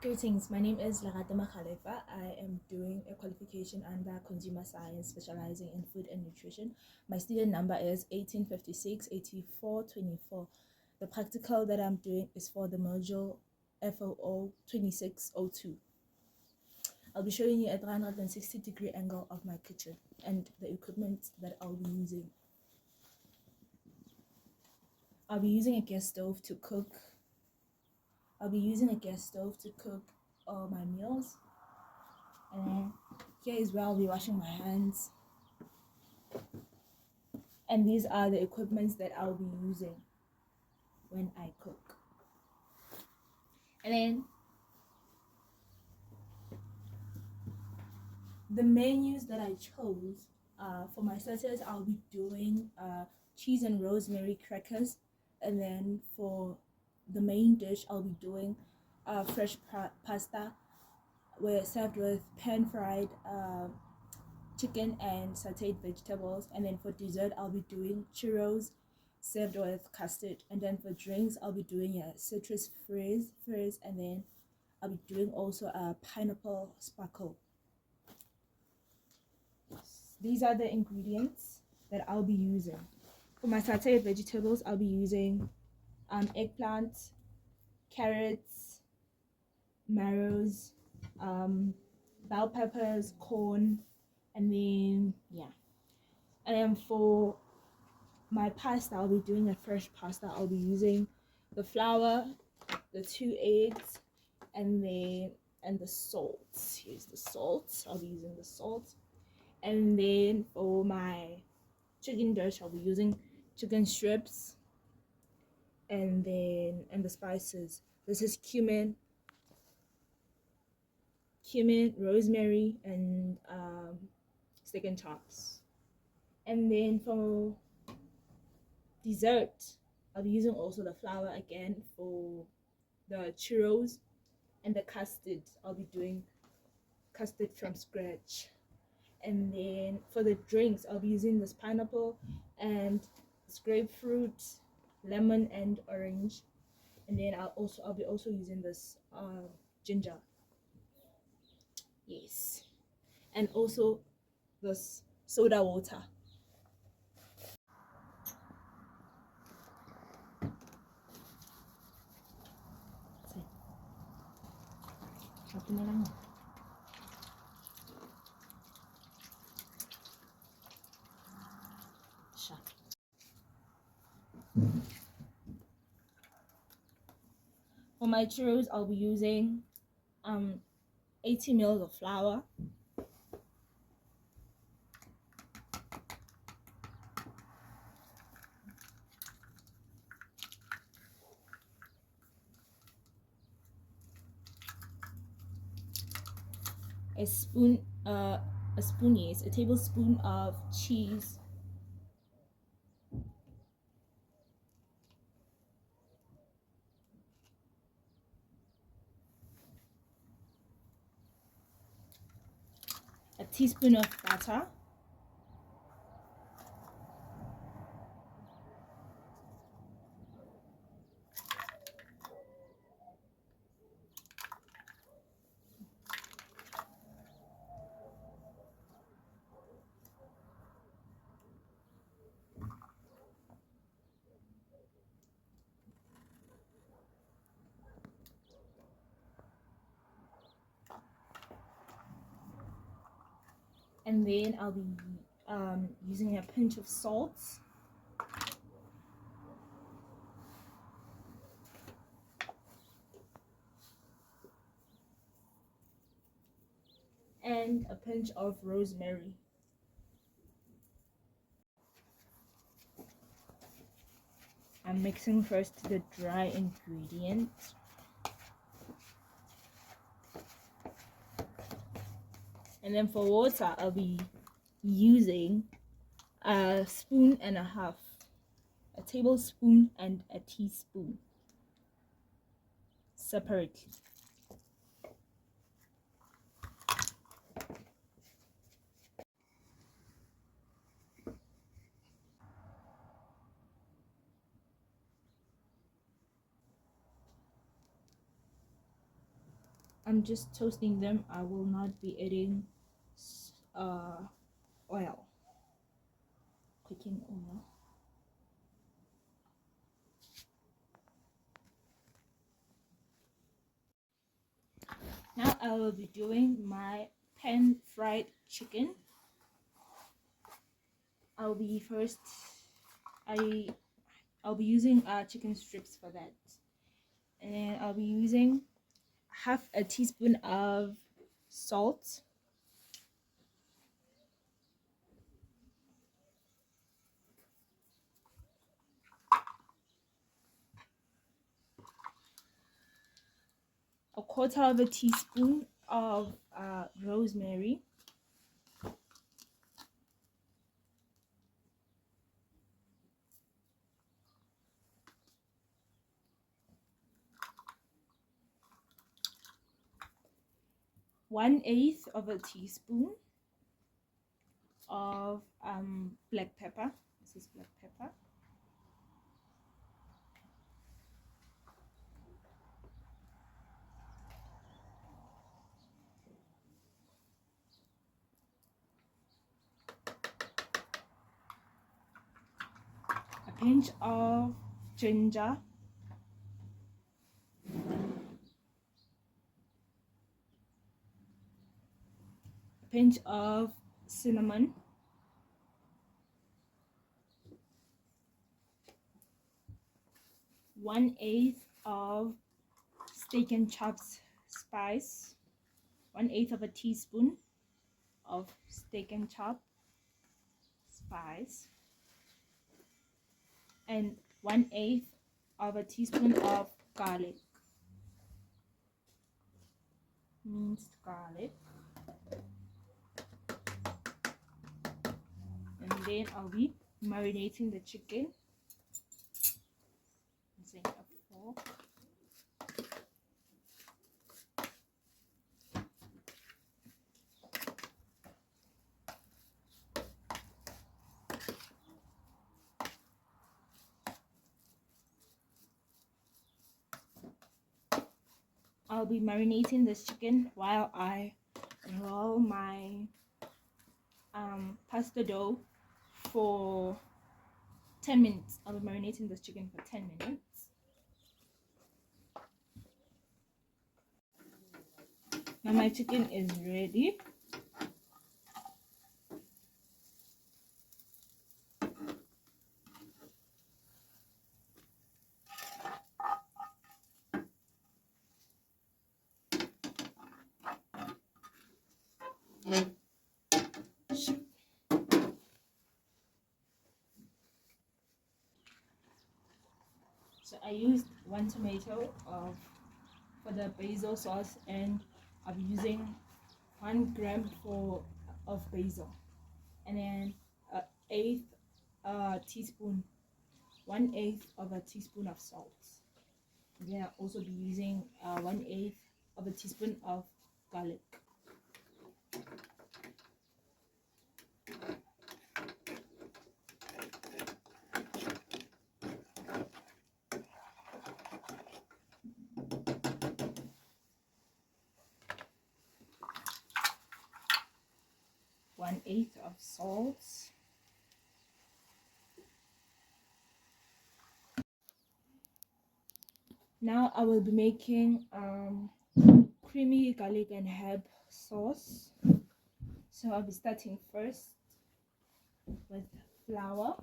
Greetings, my name is Magalefa. I am doing a qualification under Consumer Science, specializing in food and nutrition. My student number is 1856-8424. The practical that I'm doing is for the module FOO 2602. I'll be showing you a 360-degree angle of my kitchen and the equipment that I'll be using. I'll be using a gas stove to cook all my meals. And here is where I'll be washing my hands. And these are the equipments that I'll be using when I cook. And then the menus that I chose for my starters, I'll be doing cheese and rosemary crackers. And then for the main dish, I'll be doing fresh pasta, where served with pan-fried chicken and sauteed vegetables. And then for dessert, I'll be doing churros served with custard. And then for drinks, I'll be doing a citrus fizz, and then I'll be doing also a pineapple sparkle. These are the ingredients that I'll be using. For my sauteed vegetables, I'll be using eggplant, carrots, marrows, bell peppers, corn, and then And then for my pasta, I'll be doing a fresh pasta. I'll be using the flour, the 2 eggs, and the salt. Here's the salt. I'll be using the salt. And then for my chicken dish, I'll be using chicken strips, and the spices. This is cumin, rosemary, and steak and chops. And then for dessert, I'll be using also the flour again for the churros, and the custard. I'll be doing custard from scratch. And then for the drinks, I'll be using this pineapple and this grapefruit, lemon, and orange. And then I'll be also using this ginger. Yes. And also this soda water. For my churros, I'll be using 80 ml of flour, a tablespoon of cheese, a teaspoon of butter, and then I'll be using a pinch of salt, and a pinch of rosemary. I'm mixing first the dry ingredients. And then for water, I'll be using a spoon and a half, a tablespoon and a teaspoon separately. I'm just toasting them. I will not be adding oil, cooking oil. Now I will be doing my pan fried chicken. I'll be using chicken strips for that, and then I'll be using half a teaspoon of salt, a quarter of a teaspoon of rosemary, one-eighth of a teaspoon of black pepper. This is black pepper. A pinch of ginger, a pinch of cinnamon, one-eighth of steak and chops spice, one-eighth of a teaspoon of steak and chop spice, and one-eighth of a teaspoon of garlic, minced garlic. And then I'll be marinating the chicken using a fork. I'll be marinating this chicken while I roll my pasta dough for 10 minutes. I'll be marinating this chicken for 10 minutes. Now my chicken is ready. So I used 1 tomato for the basil sauce, and I'll be using 1 gram of basil, and then eighth teaspoon, 1/8 of a teaspoon of salt. And then I'll also be using 1/8 of a teaspoon of garlic. One-eighth of salt. Now I will be making creamy garlic and herb sauce. So I'll be starting first with flour.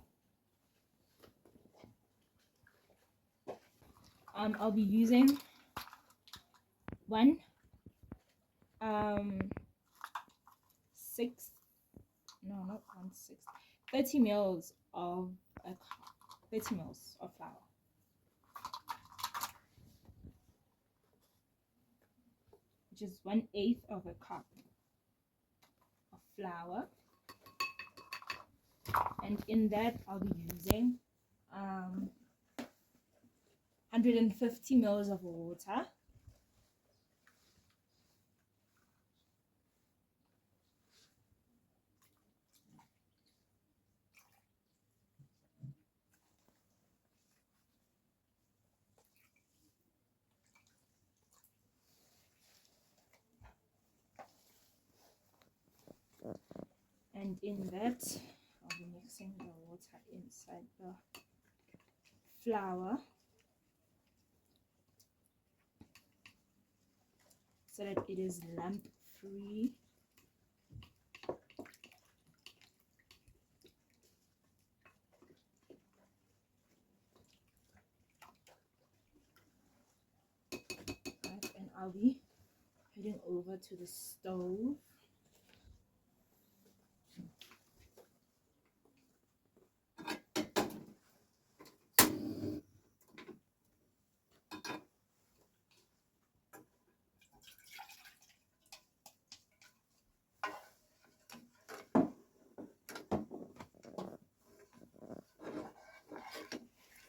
I'll be using 30 mils of 30 mils of flour. Which is 1/8 of a cup of flour. And in that I'll be using 150 mils of water, And in that, I'll be mixing the water inside the flour so that it is lump free. Right, and I'll be heading over to the stove.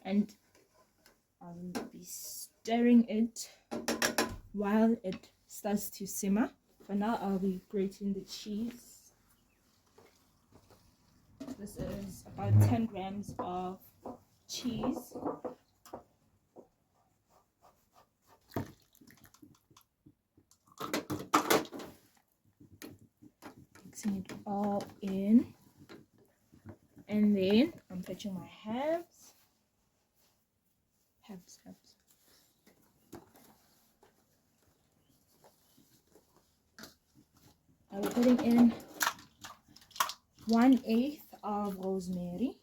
And I'll be stirring it while it starts to simmer. For now, I'll be grating the cheese. This is about 10 grams of cheese. Mixing it all in. And then I'm fetching my herbs. Herbs. I'll be putting in 1/8 of rosemary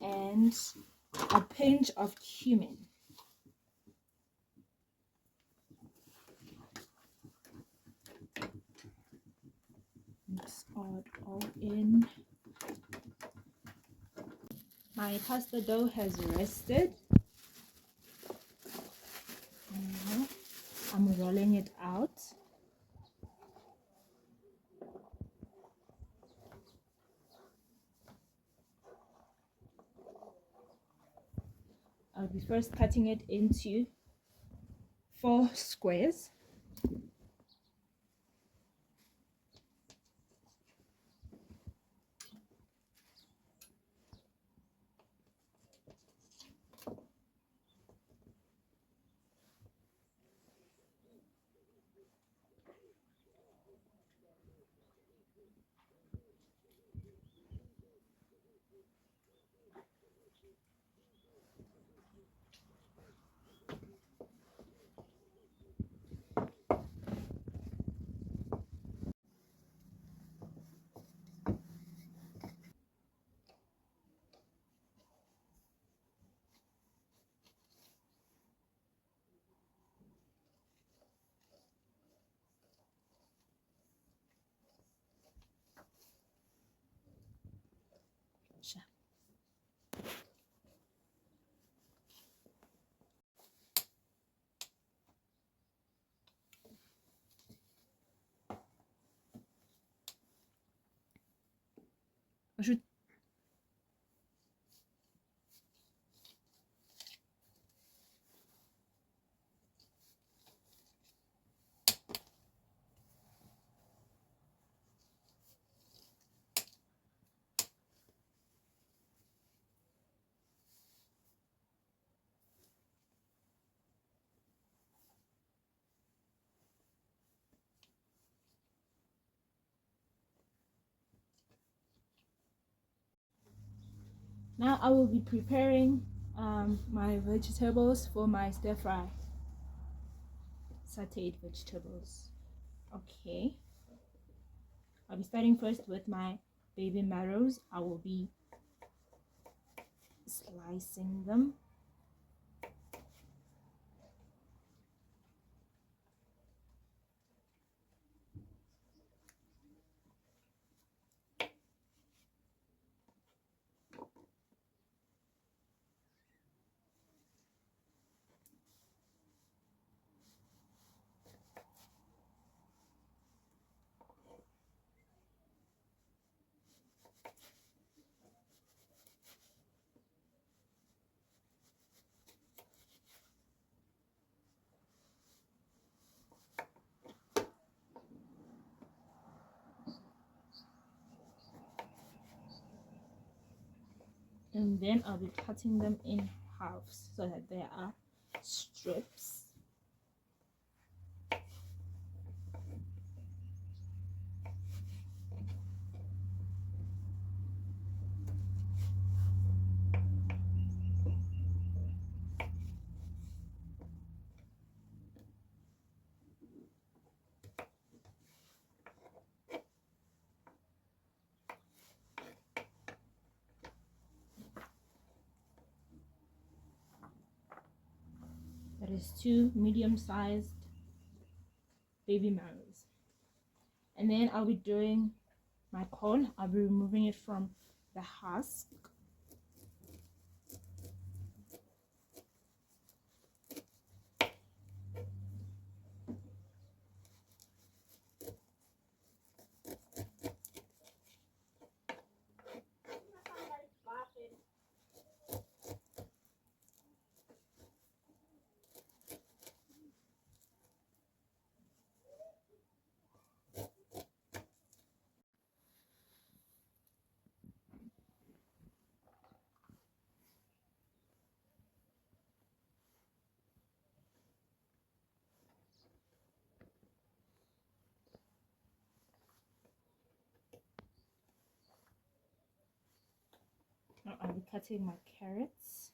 and a pinch of cumin. Mix it all in. My pasta dough has rested. Now I'm rolling it out. I'll be first cutting it into 4 squares. I should Now I will be preparing my vegetables for my stir fry. Sauteed vegetables. Okay. I'll be starting first with my baby marrows. I will be slicing them. And then I'll be cutting them in halves so that there are strips. is 2 medium-sized baby marrows. And then I'll be doing my corn. I'll be removing it from the husk. Now I'll be cutting my carrots.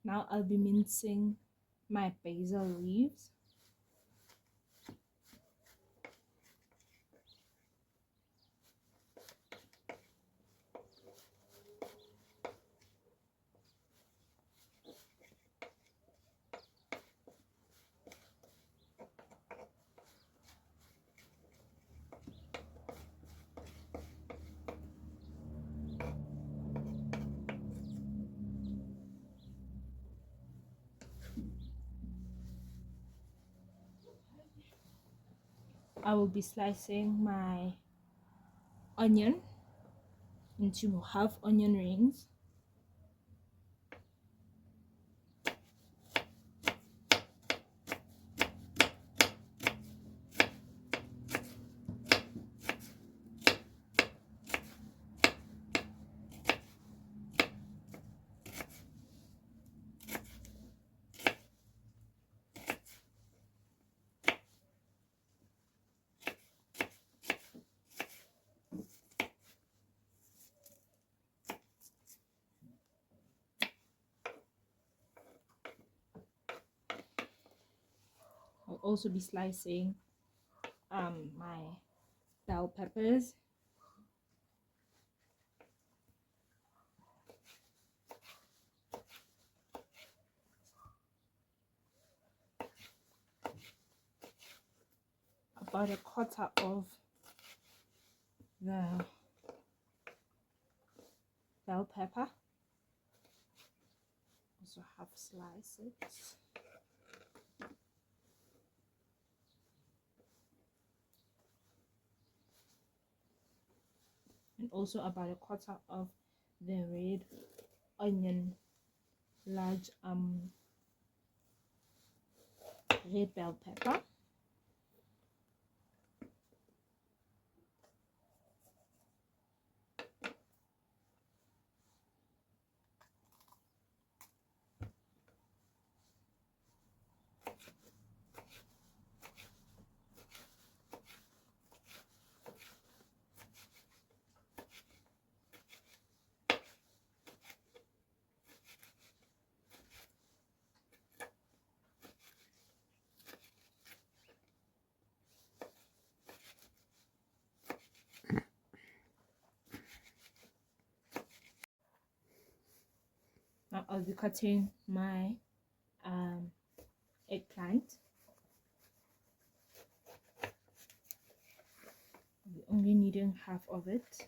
Now I'll be mincing my basil leaves. I will be slicing my onion into half onion rings. I'll also be slicing my bell peppers. About a quarter of the bell pepper. Also half slice it. And also about a quarter of the red onion, large red bell pepper. Now I'll be cutting my eggplant. I'll be only needing half of it.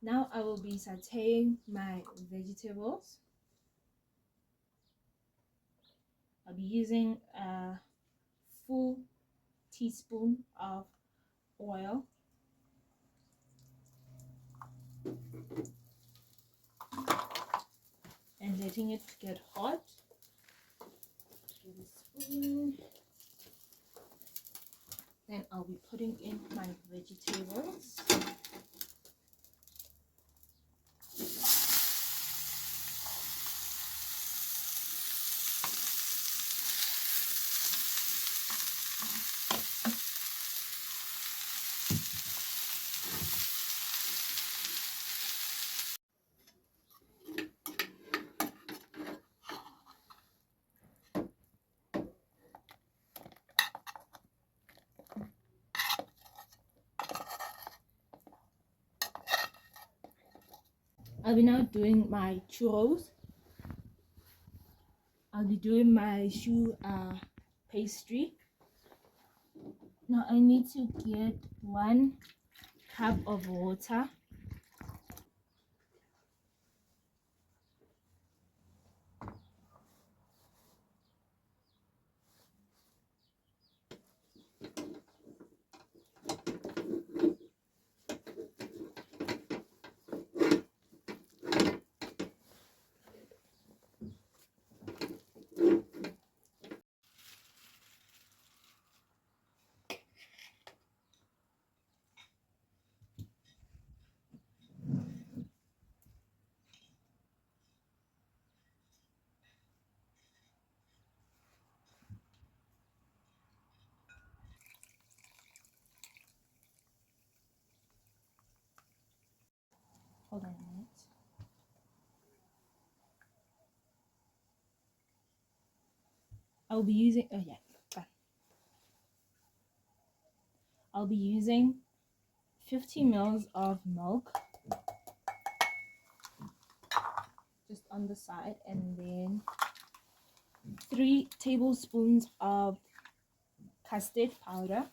Now I will be sauteing my vegetables. I'll be using a full teaspoon of oil. And letting it get hot. With a spoon. Then I'll be putting in my vegetables. I'll be now doing my churros. I'll be doing my choux pastry. Now I need to get 1 cup of water. Hold on a minute. I'll be using, oh yeah, done. I'll be using 50 ml of milk just on the side, and then 3 tablespoons of custard powder.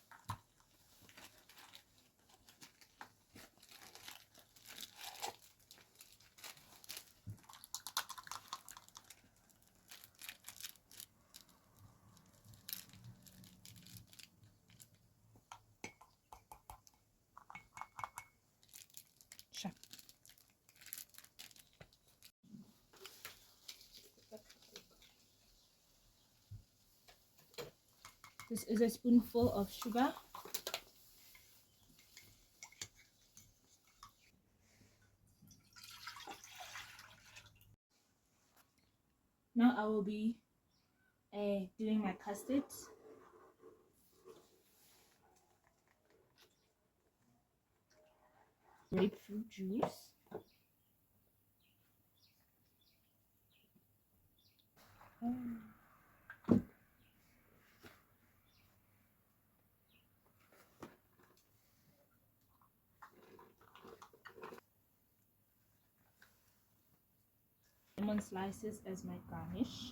Sure. This is a spoonful of sugar. Now I will be doing my custard. grapefruit juice, lemon slices as my garnish.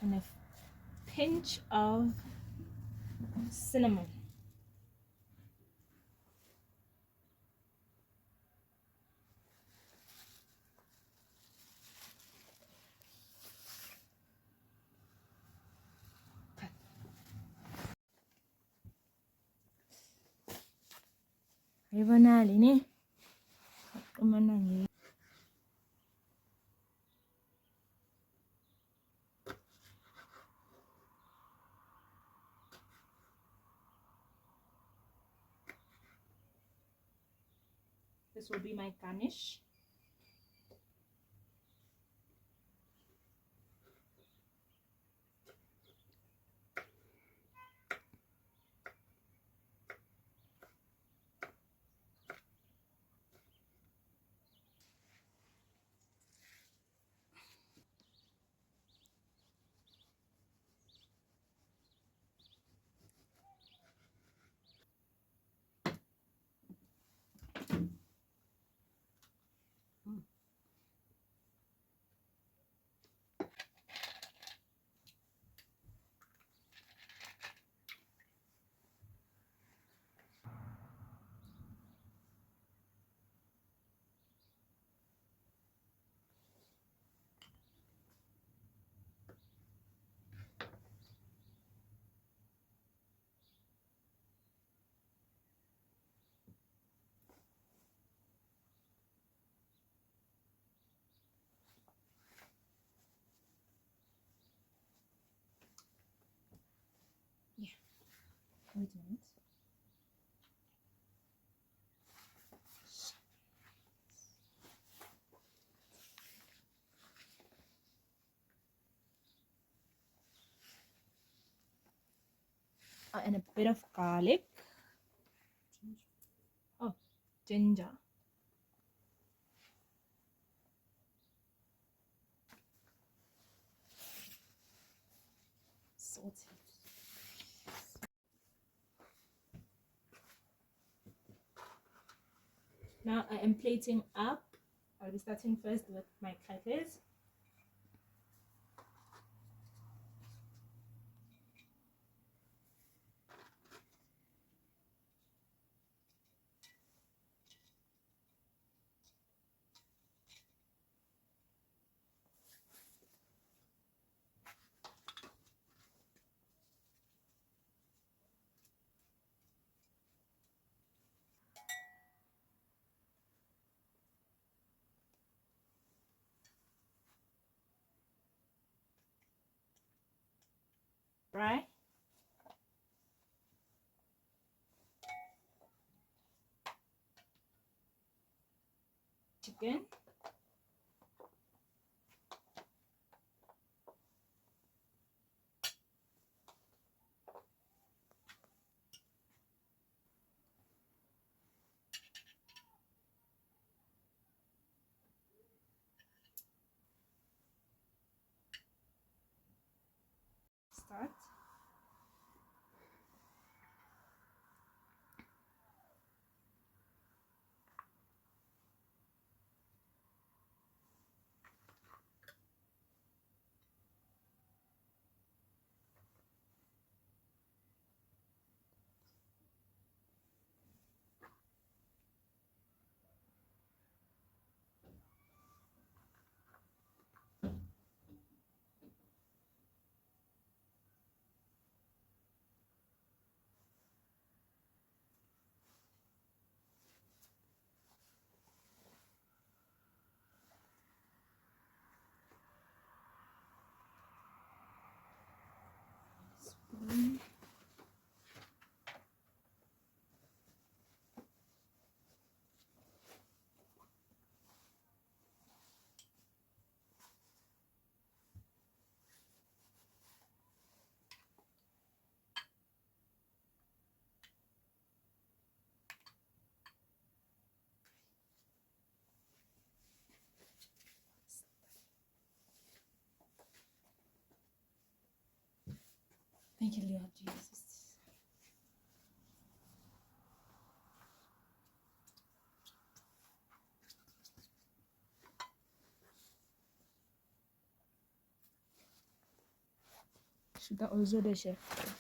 And a pinch of cinnamon. This will be my garnish. Yeah, wait a minute. And a bit of garlic. Oh, ginger. Salt. Now I am plating up. I'll be starting first with my crackers. Right? Chicken. Start. Thank you, Lord Jesus. Should that also the chef?